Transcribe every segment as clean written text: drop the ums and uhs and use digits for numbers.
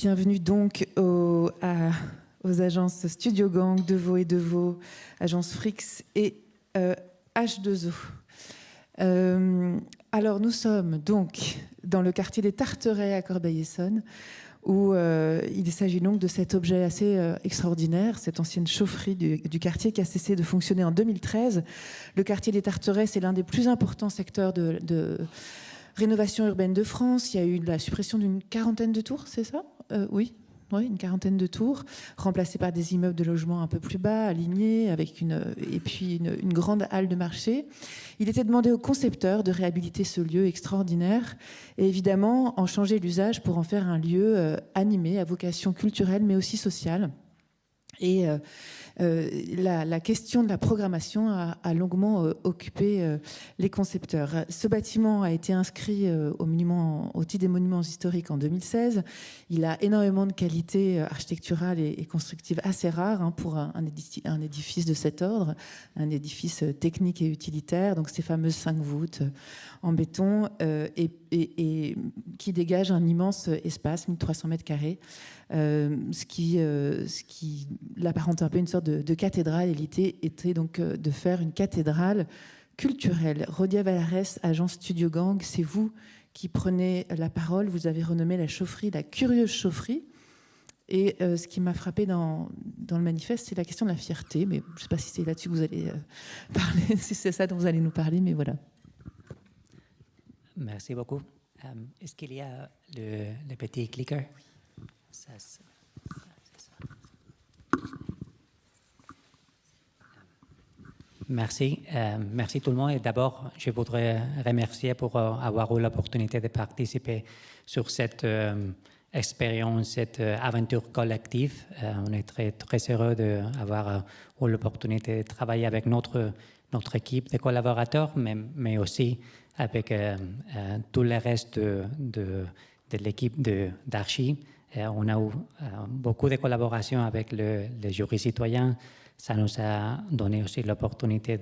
Bienvenue donc aux agences Studio Gang, Deveau et Deveau, agence Frix et H2O. Alors nous sommes donc dans le quartier des Tarterets à Corbeil-Essonnes, où il s'agit donc de cet objet assez extraordinaire, cette ancienne chaufferie du quartier qui a cessé de fonctionner en 2013. Le quartier des Tarterets, c'est l'un des plus importants secteurs de rénovation urbaine de France. Il y a eu la suppression d'une quarantaine de tours, c'est ça ? Oui, une quarantaine de tours, remplacées par des immeubles de logement un peu plus bas, alignés, avec une grande halle de marché. Il était demandé aux concepteurs de réhabiliter ce lieu extraordinaire et évidemment en changer l'usage pour en faire un lieu animé, à vocation culturelle mais aussi sociale. Et la question de la programmation a longuement occupé les concepteurs. Ce bâtiment a été inscrit au titre des monuments historiques en 2016. Il a énormément de qualités architecturales et constructives assez rares pour un édifice de cet ordre, un édifice technique et utilitaire. Donc ces fameuses 5 voûtes en béton et qui dégagent un immense espace, 1300 mètres carrés, ce qui l'apparente un peu une sorte de cathédrale. Et l'idée était donc de faire une cathédrale culturelle. Rodia Valares, agence Studio Gang, c'est vous qui prenez la parole. Vous avez renommé la chaufferie la curieuse chaufferie. Et ce qui m'a frappé dans le manifeste, c'est la question de la fierté. Mais je ne sais pas si c'est là-dessus que vous allez parler, si c'est ça dont vous allez nous parler, mais voilà. Merci beaucoup. Est-ce qu'il y a le petit clicker? Ça, c'est ça. Merci. Merci tout le monde. Et d'abord, je voudrais remercier pour avoir eu l'opportunité de participer sur cette expérience, cette aventure collective. On est très, très heureux d'avoir eu l'opportunité de travailler avec notre équipe de collaborateurs, mais aussi avec tout le reste de l'équipe d'Archi. On a eu beaucoup de collaborations avec les jurys citoyens. Ça nous a donné aussi l'opportunité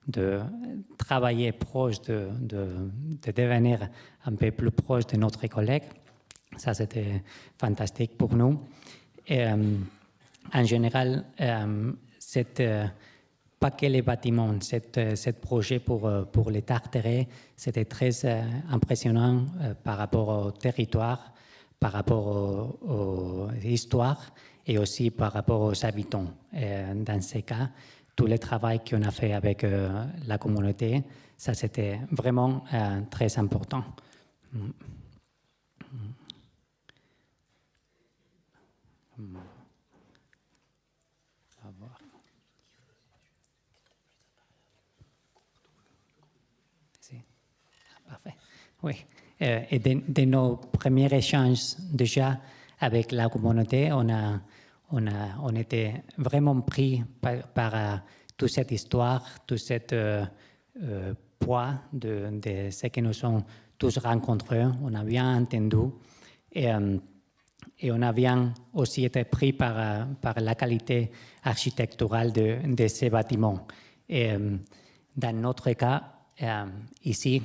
de travailler proche, de devenir un peu plus proche de notre collègue. Ça, c'était fantastique pour nous. Et, en général, pas que les bâtiments, ce projet pour les Tarterets, c'était très impressionnant par rapport au territoire, par rapport aux histoires et aussi par rapport aux habitants. Dans ces cas, tout le travail qu'on a fait avec la communauté, ça c'était vraiment très important. Parfait. Oui. Et de nos premiers échanges déjà avec la communauté, on était vraiment pris par toute cette histoire, tout ce poids de ce que nous sommes tous rencontrés. On a bien entendu et on a bien aussi été pris par la qualité architecturale de ces bâtiments. Et dans notre cas, ici,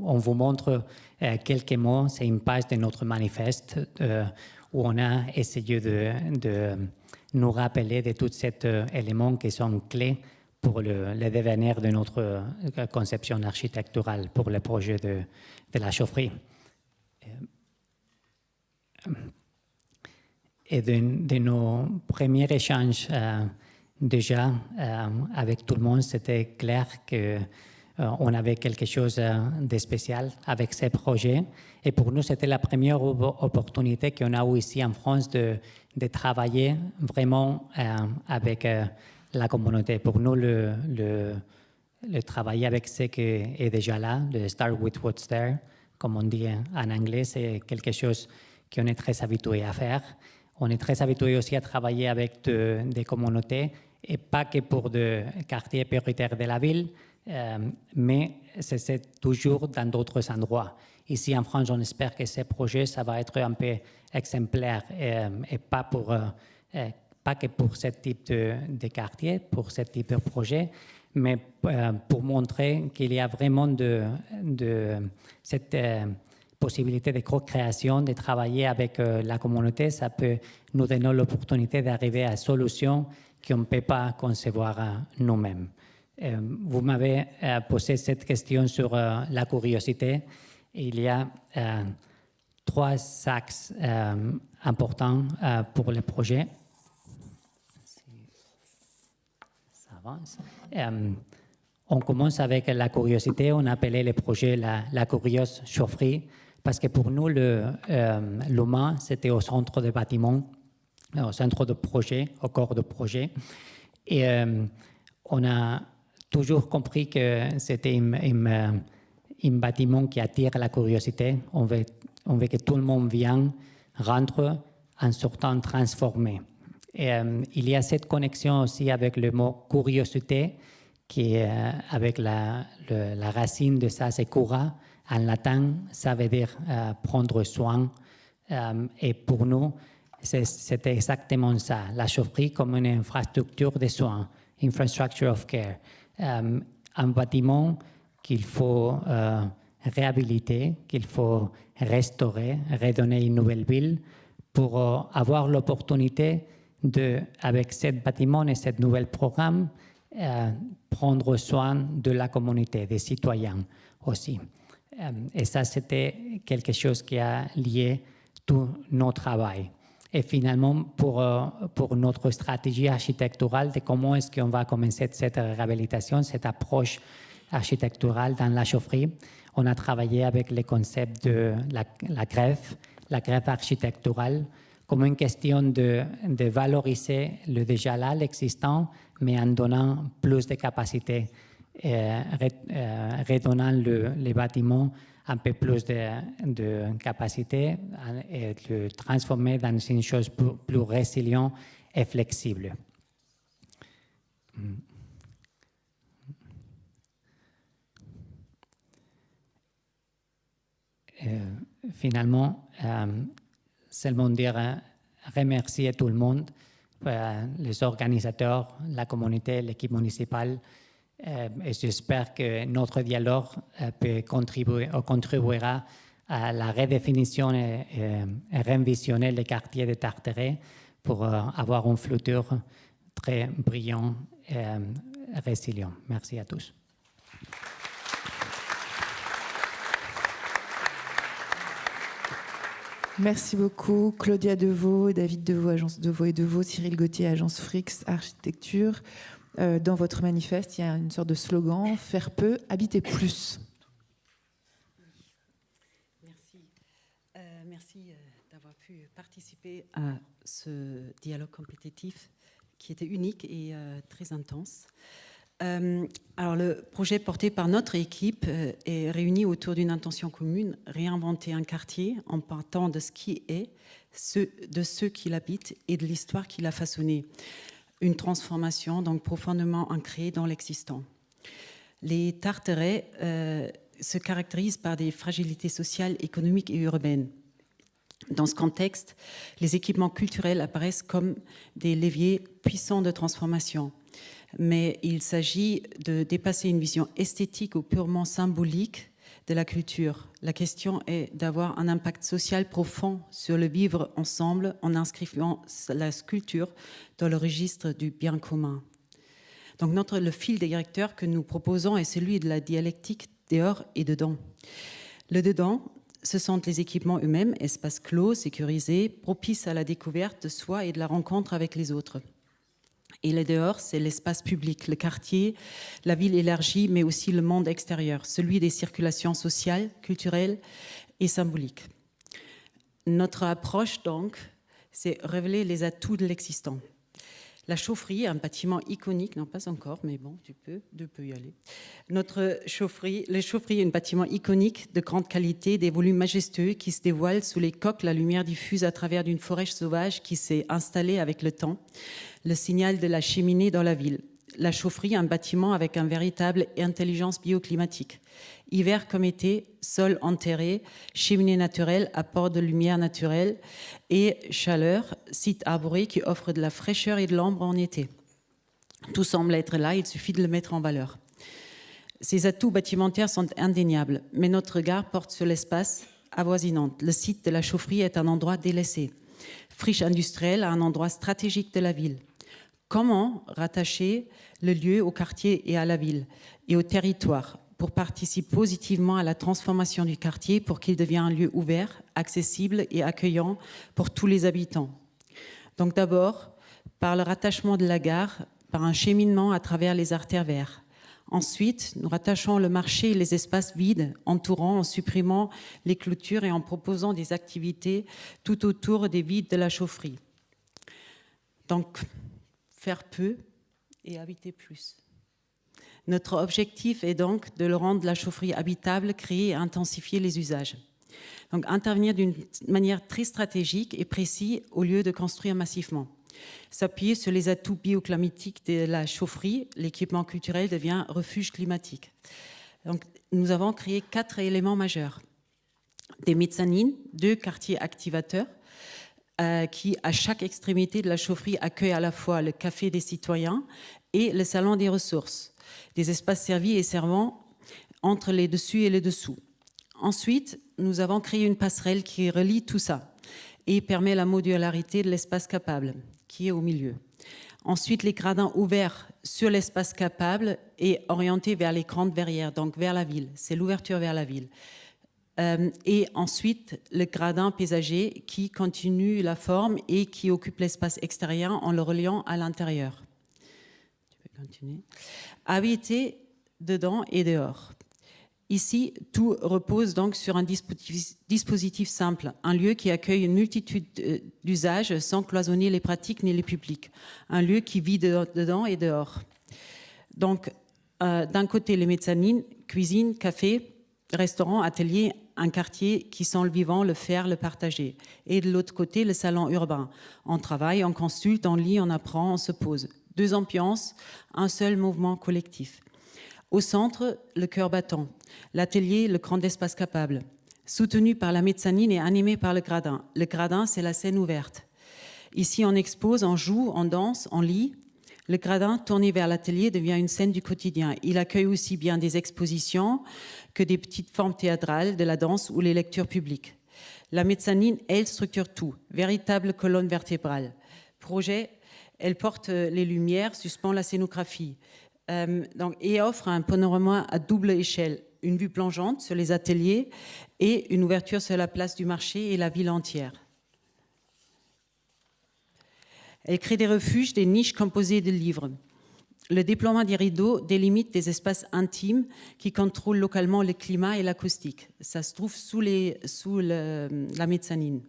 on vous montre quelques mots. C'est une page de notre manifeste où on a essayé de nous rappeler de tous ces éléments qui sont clés pour le devenir de notre conception architecturale pour le projet de la chaufferie. Et de nos premiers échanges déjà, avec tout le monde, c'était clair qu'on avait quelque chose de spécial avec ces projets. Et pour nous, c'était la première opportunité qu'on a eue ici en France de travailler vraiment avec la communauté. Pour nous, le travailler avec ce qui est déjà là, de start with what's there, comme on dit en anglais, c'est quelque chose qu'on est très habitué à faire. On est très habitué aussi à travailler avec des communautés, et pas que pour des quartiers prioritaires de la ville, mais c'est toujours dans d'autres endroits. Ici en France, on espère que ce projet, ça va être un peu exemplaire et pas que pour ce type de quartier, pour ce type de projet, mais pour montrer qu'il y a vraiment cette possibilité de co-création, de travailler avec la communauté, ça peut nous donner l'opportunité d'arriver à des solutions qu'on ne peut pas concevoir nous-mêmes. Vous m'avez posé cette question sur la curiosité. Il y a 3 axes importants pour le projet. Ça avance. On commence avec la curiosité. On appelait le projet la curieuse chaufferie parce que pour nous, l'humain, c'était au centre du bâtiment, au centre de projet, au corps de projet. Et on a toujours compris que c'était un bâtiment qui attire la curiosité. On veut que tout le monde vienne, rentre, en sortant transformé. Et il y a cette connexion aussi avec le mot curiosité, qui est avec la racine de ça, c'est cura. En latin, ça veut dire prendre soin. Et pour nous, c'était exactement ça, la chaufferie comme une infrastructure de soins, infrastructure of care. Un bâtiment qu'il faut réhabiliter, qu'il faut restaurer, redonner une nouvelle ville pour avoir l'opportunité de, avec ce bâtiment et ce nouvel programme, prendre soin de la communauté, des citoyens aussi. Et ça, c'était quelque chose qui a lié tout notre travail. Et finalement, pour notre stratégie architecturale de comment est-ce qu'on va commencer cette réhabilitation, cette approche architecturale dans la chaufferie, on a travaillé avec le concept de la greffe architecturale, comme une question de valoriser le déjà là, l'existant, mais en donnant plus de capacité, redonnant les bâtiments un peu plus de capacité et le transformer dans une chose plus résiliente et flexible. Finalement, seulement dire remercier tout le monde, les organisateurs, la communauté, l'équipe municipale, et j'espère que notre dialogue peut contribuera à la redéfinition et réenvisionner les quartiers de Tartaret pour avoir un futur très brillant et résilient. Merci à tous. Merci beaucoup, Claudia Deveau, David Deveau, Agence Deveau et Deveau, Cyril Gauthier, Agence Frix Architecture. Dans votre manifeste, il y a une sorte de slogan « Faire peu, habiter plus ». Merci d'avoir pu participer à ce dialogue compétitif qui était unique et très intense. Alors, le projet porté par notre équipe est réuni autour d'une intention commune, réinventer un quartier en partant de ce qui est, de ceux qui l'habitent et de l'histoire qui l'a façonné. Une transformation donc profondément ancrée dans l'existant. Les Tarterets se caractérisent par des fragilités sociales, économiques et urbaines. Dans ce contexte, les équipements culturels apparaissent comme des leviers puissants de transformation. Mais il s'agit de dépasser une vision esthétique ou purement symbolique de la culture. La question est d'avoir un impact social profond sur le vivre ensemble en inscrivant la sculpture dans le registre du bien commun. Donc le fil directeur que nous proposons est celui de la dialectique dehors et dedans. Le dedans, ce sont les équipements eux-mêmes, espaces clos, sécurisés, propices à la découverte de soi et de la rencontre avec les autres. Et le dehors, c'est l'espace public, le quartier, la ville élargie, mais aussi le monde extérieur, celui des circulations sociales, culturelles et symboliques. Notre approche, donc, c'est révéler les atouts de l'existant. La chaufferie, un bâtiment iconique, non pas encore, mais bon, tu peux y aller. Le chaufferie est un bâtiment iconique de grande qualité, des volumes majestueux qui se dévoilent sous les coques, la lumière diffuse à travers d'une forêt sauvage qui s'est installée avec le temps, le signal de la cheminée dans la ville. La chaufferie, un bâtiment avec une véritable intelligence bioclimatique. Hiver comme été, sol enterré, cheminée naturelle, apport de lumière naturelle et chaleur, site arboré qui offre de la fraîcheur et de l'ombre en été. Tout semble être là, il suffit de le mettre en valeur. Ces atouts bâtimentaires sont indéniables, mais notre regard porte sur l'espace avoisinantes. Le site de la chaufferie est un endroit délaissé. Friche industrielle à un endroit stratégique de la ville. Comment rattacher le lieu au quartier et à la ville et au territoire pour participer positivement à la transformation du quartier pour qu'il devienne un lieu ouvert, accessible et accueillant pour tous les habitants. Donc d'abord, par le rattachement de la gare, par un cheminement à travers les artères verts. Ensuite, nous rattachons le marché et les espaces vides entourant en supprimant les clôtures et en proposant des activités tout autour des vides de la chaufferie. Donc, faire peu et habiter plus. Notre objectif est donc de le rendre la chaufferie habitable, créer et intensifier les usages. Donc, intervenir d'une manière très stratégique et précise au lieu de construire massivement. S'appuyer sur les atouts bioclimatiques de la chaufferie, l'équipement culturel devient refuge climatique. Donc, nous avons créé 4 éléments majeurs. Des mezzanines, 2 quartiers activateurs, qui, à chaque extrémité de la chaufferie, accueillent à la fois le café des citoyens et le salon des ressources. Des espaces servis et servants entre les dessus et les dessous. Ensuite, nous avons créé une passerelle qui relie tout ça et permet la modularité de l'espace capable, qui est au milieu. Ensuite, les gradins ouverts sur l'espace capable et orientés vers les grandes verrières, donc vers la ville. C'est l'ouverture vers la ville. Et ensuite, le gradin paysager qui continue la forme et qui occupe l'espace extérieur en le reliant à l'intérieur. Tu peux continuer. Habiter dedans et dehors. Ici, tout repose donc sur un dispositif simple, un lieu qui accueille une multitude d'usages sans cloisonner les pratiques ni les publics, un lieu qui vit dedans et dehors. Donc, d'un côté, les mezzanines, cuisine, café, restaurant, atelier, un quartier qui sent le vivant, le faire, le partager. Et de l'autre côté, le salon urbain. On travaille, on consulte, on lit, on apprend, on se pose. 2 ambiances, un seul mouvement collectif. Au centre, le cœur battant. L'atelier, le grand espace capable. Soutenu par la mezzanine et animé par le gradin. Le gradin, c'est la scène ouverte. Ici, on expose, on joue, on danse, on lit. Le gradin, tourné vers l'atelier, devient une scène du quotidien. Il accueille aussi bien des expositions que des petites formes théâtrales, de la danse ou les lectures publiques. La mezzanine, elle, structure tout. Véritable colonne vertébrale. Projet, elle porte les lumières, suspend la scénographie. Et offre un panorama à double échelle, une vue plongeante sur les ateliers et une ouverture sur la place du marché et la ville entière. Elle crée des refuges, des niches composées de livres. Le déploiement des rideaux délimite des espaces intimes qui contrôlent localement le climat et l'acoustique. Ça se trouve sous la mezzanine.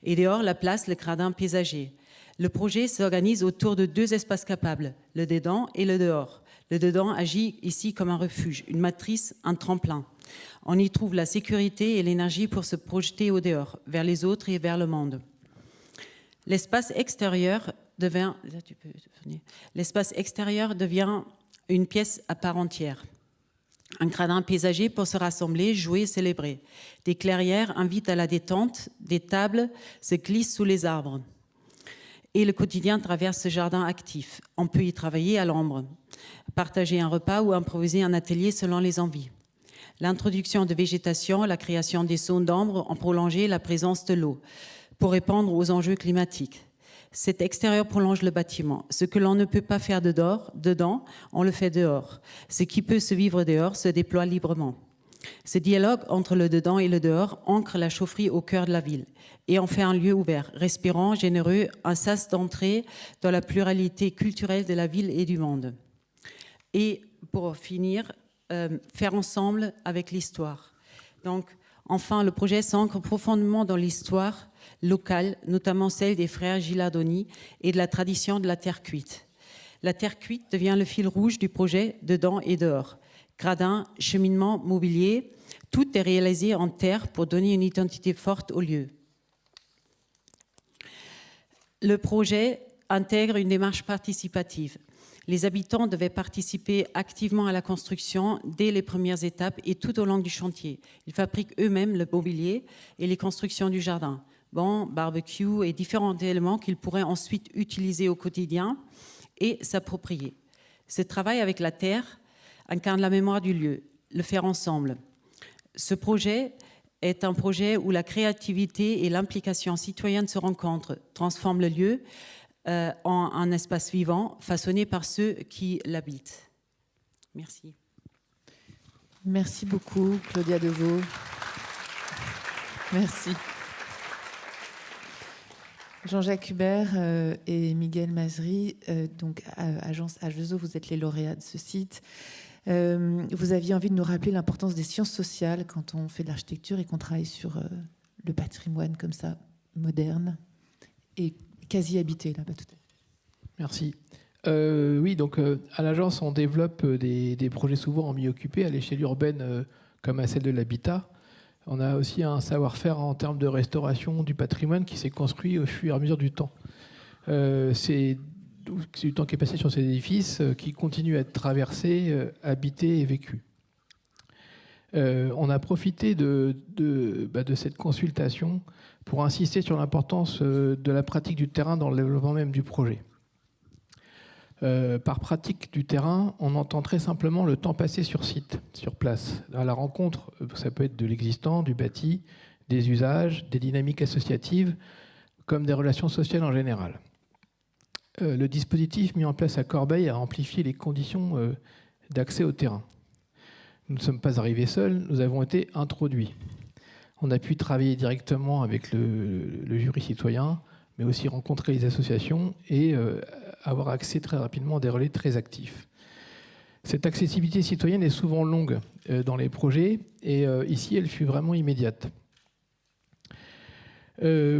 Et dehors, la place, le gradin paysager. Le projet s'organise autour de 2 espaces capables, le dedans et le dehors. Le dedans agit ici comme un refuge, une matrice, un tremplin. On y trouve la sécurité et l'énergie pour se projeter au dehors, vers les autres et vers le monde. L'espace extérieur devient une pièce à part entière. Un gradin paysager pour se rassembler, jouer, célébrer. Des clairières invitent à la détente, des tables se glissent sous les arbres. Et le quotidien traverse ce jardin actif. On peut y travailler à l'ombre, partager un repas ou improviser un atelier selon les envies. L'introduction de végétation, la création des zones d'ombre ont prolongé la présence de l'eau pour répondre aux enjeux climatiques. Cet extérieur prolonge le bâtiment. Ce que l'on ne peut pas faire dedans, on le fait dehors. Ce qui peut se vivre dehors se déploie librement. Ce dialogue entre le dedans et le dehors ancre la chaufferie au cœur de la ville et en fait un lieu ouvert, respirant, généreux, un sas d'entrée dans la pluralité culturelle de la ville et du monde. Et pour finir, faire ensemble avec l'histoire. Donc, enfin, le projet s'ancre profondément dans l'histoire locale, notamment celle des frères Gilardoni et de la tradition de la terre cuite. La terre cuite devient le fil rouge du projet dedans et dehors. Gradins, cheminement, mobilier, tout est réalisé en terre pour donner une identité forte au lieu. Le projet intègre une démarche participative. Les habitants devaient participer activement à la construction dès les premières étapes et tout au long du chantier. Ils fabriquent eux-mêmes le mobilier et les constructions du jardin. Bancs, barbecue et différents éléments qu'ils pourraient ensuite utiliser au quotidien et s'approprier. Ce travail avec la terre incarne la mémoire du lieu, le faire ensemble. Ce projet est un projet où la créativité et l'implication citoyenne se rencontrent, transforment le lieu en un espace vivant, façonné par ceux qui l'habitent. Merci. Merci beaucoup, Claudia Deveau. Merci. Jean-Jacques Hubert et Miguel Mazri, donc agence H2O, vous êtes les lauréats de ce site. Vous aviez envie de nous rappeler l'importance des sciences sociales quand on fait de l'architecture et qu'on travaille sur le patrimoine comme ça, moderne et quasi habité là-bas. Merci. Oui, donc à l'agence, on développe des projets souvent en milieu occupé à l'échelle urbaine comme à celle de l'habitat. On a aussi un savoir-faire en termes de restauration du patrimoine qui s'est construit au fur et à mesure du temps. C'est du temps qui est passé sur ces édifices qui continuent à être traversés, habités et vécus. On a profité de cette consultation pour insister sur l'importance de la pratique du terrain dans le développement même du projet. Par pratique du terrain, on entend très simplement le temps passé sur site, sur place. À la rencontre, ça peut être de l'existant, du bâti, des usages, des dynamiques associatives, comme des relations sociales en général. Le dispositif mis en place à Corbeil a amplifié les conditions d'accès au terrain. Nous ne sommes pas arrivés seuls, nous avons été introduits. On a pu travailler directement avec le jury citoyen, mais aussi rencontrer les associations et avoir accès très rapidement à des relais très actifs. Cette accessibilité citoyenne est souvent longue dans les projets et ici, elle fut vraiment immédiate.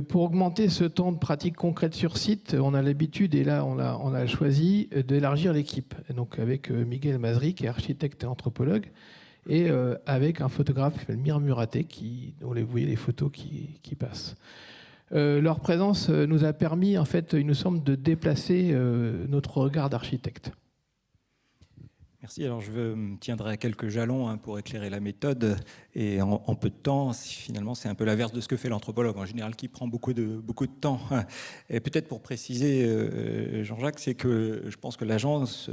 Pour augmenter ce temps de pratique concrète sur site, on a l'habitude, et là on a choisi d'élargir l'équipe. Donc avec Miguel Mazri, qui est architecte et anthropologue, et avec un photographe qui s'appelle Mir Muraté, dont vous voyez les photos qui passent. Leur présence nous a permis, en fait, il nous semble, de déplacer notre regard d'architecte. Merci. Alors, je me tiendrai à quelques jalons pour éclairer la méthode. Et en peu de temps, finalement, c'est un peu l'inverse de ce que fait l'anthropologue, en général, qui prend beaucoup de temps. Et peut-être pour préciser, Jean-Jacques, c'est que je pense que l'agence,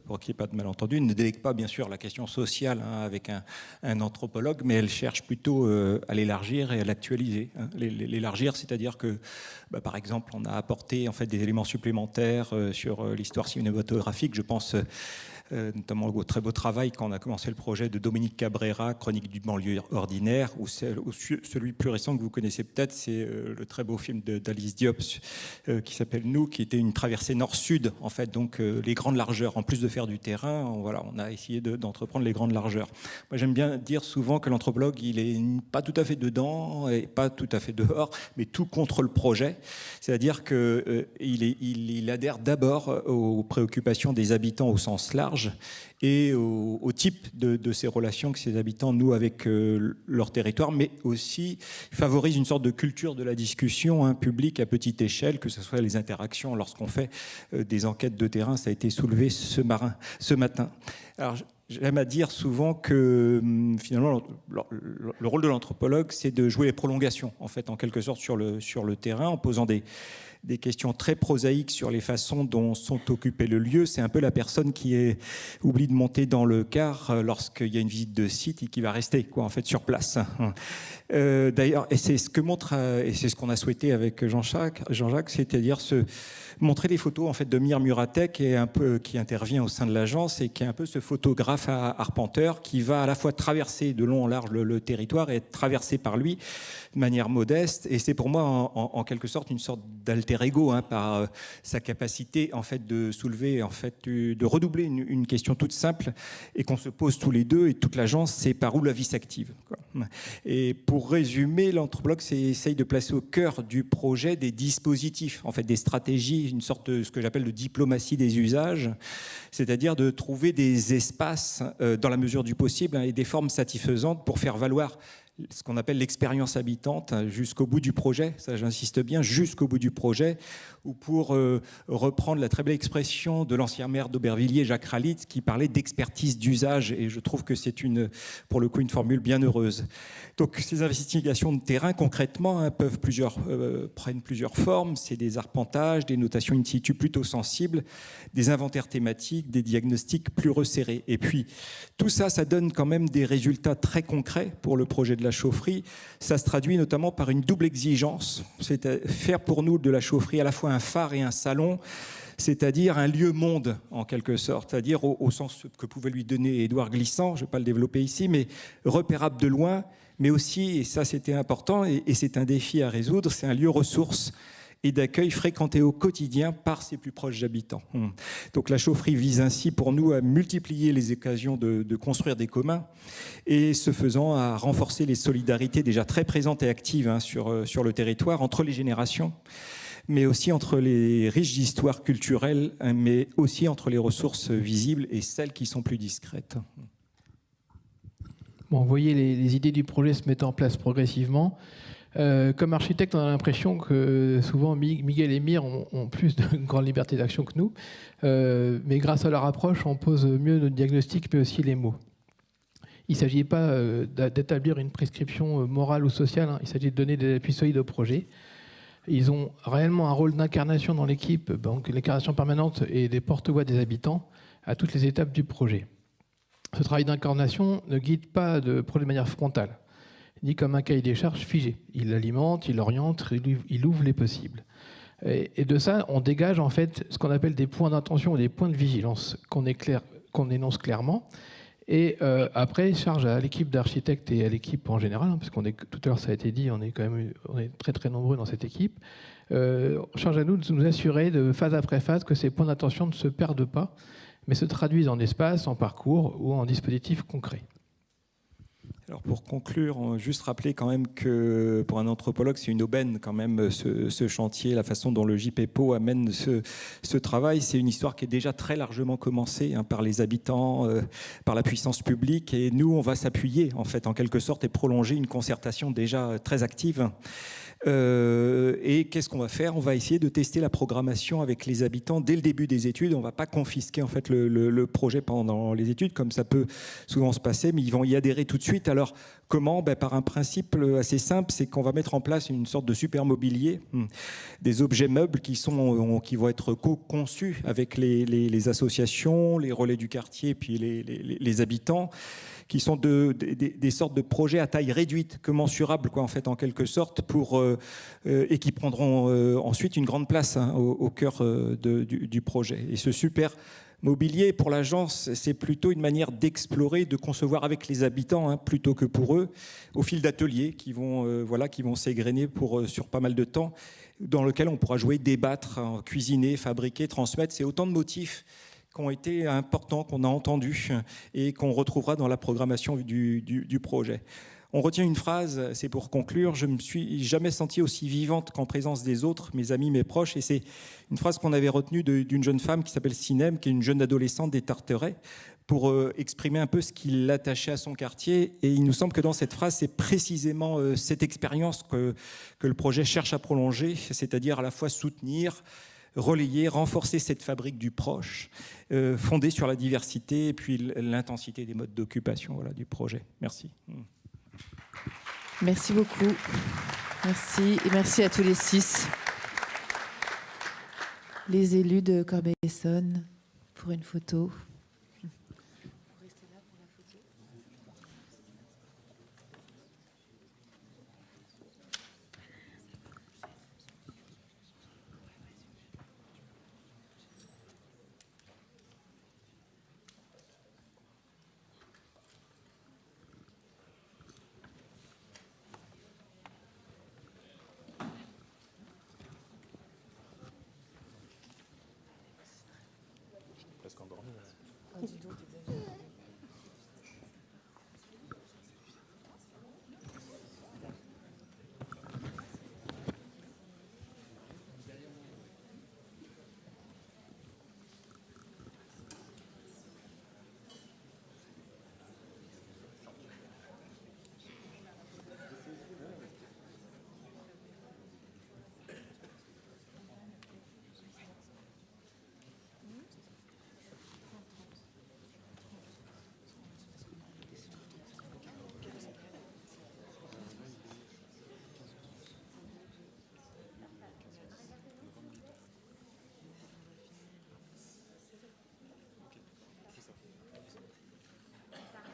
pour qu'il n'y ait pas de malentendu, ne délègue pas, bien sûr, la question sociale avec un anthropologue, mais elle cherche plutôt à l'élargir et à l'actualiser. L'élargir, c'est-à-dire que, par exemple, on a apporté en fait, des éléments supplémentaires sur l'histoire cinématographique. Je pense notamment au très beau travail quand on a commencé le projet de Dominique Cabrera, Chronique du banlieue ordinaire, ou celui plus récent que vous connaissez peut-être, c'est le très beau film d'Alice Diop qui s'appelle Nous, qui était une traversée nord-sud, en fait, donc les grandes largeurs. En plus de faire du terrain, on a essayé d'entreprendre les grandes largeurs. Moi, j'aime bien dire souvent que l'anthropologue, il est pas tout à fait dedans et pas tout à fait dehors, mais tout contre le projet. C'est-à-dire qu'il adhère d'abord aux préoccupations des habitants au sens large, et au type de ces relations que ces habitants nouent avec leur territoire, mais aussi favorise une sorte de culture de la discussion publique à petite échelle, que ce soit les interactions lorsqu'on fait des enquêtes de terrain. Ça a été soulevé ce matin. Alors, j'aime à dire souvent que finalement le rôle de l'anthropologue, c'est de jouer les prolongations, en fait, en quelque sorte sur le terrain, en posant des questions très prosaïques sur les façons dont sont occupés le lieu. C'est un peu la personne qui oublie de monter dans le car lorsqu'il y a une visite de site et qui va rester en fait, sur place. D'ailleurs, et c'est ce que montre, et c'est ce qu'on a souhaité avec Jean-Jacques, c'est-à-dire montrer les photos en fait, de Mir Muraté, qui intervient au sein de l'agence et qui est un peu ce photographe arpenteur qui va à la fois traverser de long en large le territoire et être traversé par lui de manière modeste. Et c'est pour moi en quelque sorte une sorte d'alter ego par sa capacité en fait, de soulever, en fait, de redoubler une question toute simple et qu'on se pose tous les deux et toute l'agence, c'est par où la vie s'active. Et pour résumer, l'anthropologue essaye de placer au cœur du projet des dispositifs, en fait des stratégies, une sorte de ce que j'appelle de diplomatie des usages, c'est-à-dire de trouver des espaces dans la mesure du possible et des formes satisfaisantes pour faire valoir ce qu'on appelle l'expérience habitante jusqu'au bout du projet, ça j'insiste bien, jusqu'au bout du projet, ou pour reprendre la très belle expression de l'ancien maire d'Aubervilliers, Jacques Ralit, qui parlait d'expertise d'usage, et je trouve que c'est pour le coup une formule bien heureuse. Donc ces investigations de terrain, concrètement, prennent plusieurs formes, c'est des arpentages, des notations in situ plutôt sensibles, des inventaires thématiques, des diagnostics plus resserrés. Et puis tout ça, ça donne quand même des résultats très concrets pour le projet de la chaufferie, ça se traduit notamment par une double exigence. C'est faire pour nous de la chaufferie à la fois un phare et un salon, c'est-à-dire un lieu-monde, en quelque sorte, c'est-à-dire au sens que pouvait lui donner Édouard Glissant, je ne vais pas le développer ici, mais repérable de loin, mais aussi, et ça c'était important, et c'est un défi à résoudre, c'est un lieu ressource et d'accueil fréquenté au quotidien par ses plus proches habitants. Donc la chaufferie vise ainsi pour nous à multiplier les occasions de construire des communs et ce faisant à renforcer les solidarités déjà très présentes et actives sur le territoire entre les générations, mais aussi entre les riches histoires culturelles, mais aussi entre les ressources visibles et celles qui sont plus discrètes. Bon, vous voyez les idées du projet se mettent en place progressivement. Comme architecte, on a l'impression que souvent Miguel et Mir ont plus de grande liberté d'action que nous, mais grâce à leur approche, on pose mieux notre diagnostic, mais aussi les mots. Il ne s'agit pas d'établir une prescription morale ou sociale, il s'agit de donner des appuis solides au projet. Ils ont réellement un rôle d'incarnation dans l'équipe, donc l'incarnation permanente et des porte-voix des habitants à toutes les étapes du projet. Ce travail d'incarnation ne guide pas de projet de manière frontale, ni comme un cahier des charges figé. Il alimente, il oriente, il ouvre les possibles. Et de ça, on dégage en fait ce qu'on appelle des points d'intention ou des points de vigilance qu'on énonce clairement. Et après, charge à l'équipe d'architectes et à l'équipe en général, parce qu'on est, tout à l'heure ça a été dit, on est très très nombreux dans cette équipe, charge à nous de nous assurer de phase après phase que ces points d'intention ne se perdent pas, mais se traduisent en espace, en parcours ou en dispositifs concrets. Alors pour conclure, juste rappeler quand même que pour un anthropologue, c'est une aubaine quand même ce chantier, la façon dont le JPEPO amène ce travail. C'est une histoire qui est déjà très largement commencée par les habitants, par la puissance publique. Et nous, on va s'appuyer en fait en quelque sorte et prolonger une concertation déjà très active. Et qu'est-ce qu'on va faire? On va essayer de tester la programmation avec les habitants dès le début des études. On ne va pas confisquer en fait le projet pendant les études, comme ça peut souvent se passer, mais ils vont y adhérer tout de suite. Alors comment? Par un principe assez simple, c'est qu'on va mettre en place une sorte de super mobilier, des objets meubles qui vont être co-conçus avec les associations, les relais du quartier, puis les habitants, qui sont des sortes de projets à taille réduite, commensurables en fait, en quelque sorte, et qui prendront ensuite une grande place au cœur du projet. Et ce super mobilier, pour l'agence, c'est plutôt une manière d'explorer, de concevoir avec les habitants plutôt que pour eux, au fil d'ateliers qui vont s'égrener sur pas mal de temps, dans lequel on pourra jouer, débattre, cuisiner, fabriquer, transmettre. C'est autant de motifs qui ont été importants, qu'on a entendus et qu'on retrouvera dans la programmation du projet. On retient une phrase, c'est pour conclure: je ne me suis jamais sentie aussi vivante qu'en présence des autres, mes amis, mes proches. Et c'est une phrase qu'on avait retenue d'une jeune femme qui s'appelle Sinem, qui est une jeune adolescente des Tarterets, pour exprimer un peu ce qui l'attachait à son quartier. Et il nous semble que dans cette phrase, c'est précisément cette expérience que le projet cherche à prolonger, c'est-à-dire à la fois soutenir, relayer, renforcer cette fabrique du proche, fondée sur la diversité et puis l'intensité des modes d'occupation du projet. Merci. Merci beaucoup. Merci. Et merci à tous les 6. Les élus de Corbeil-Essonnes pour une photo.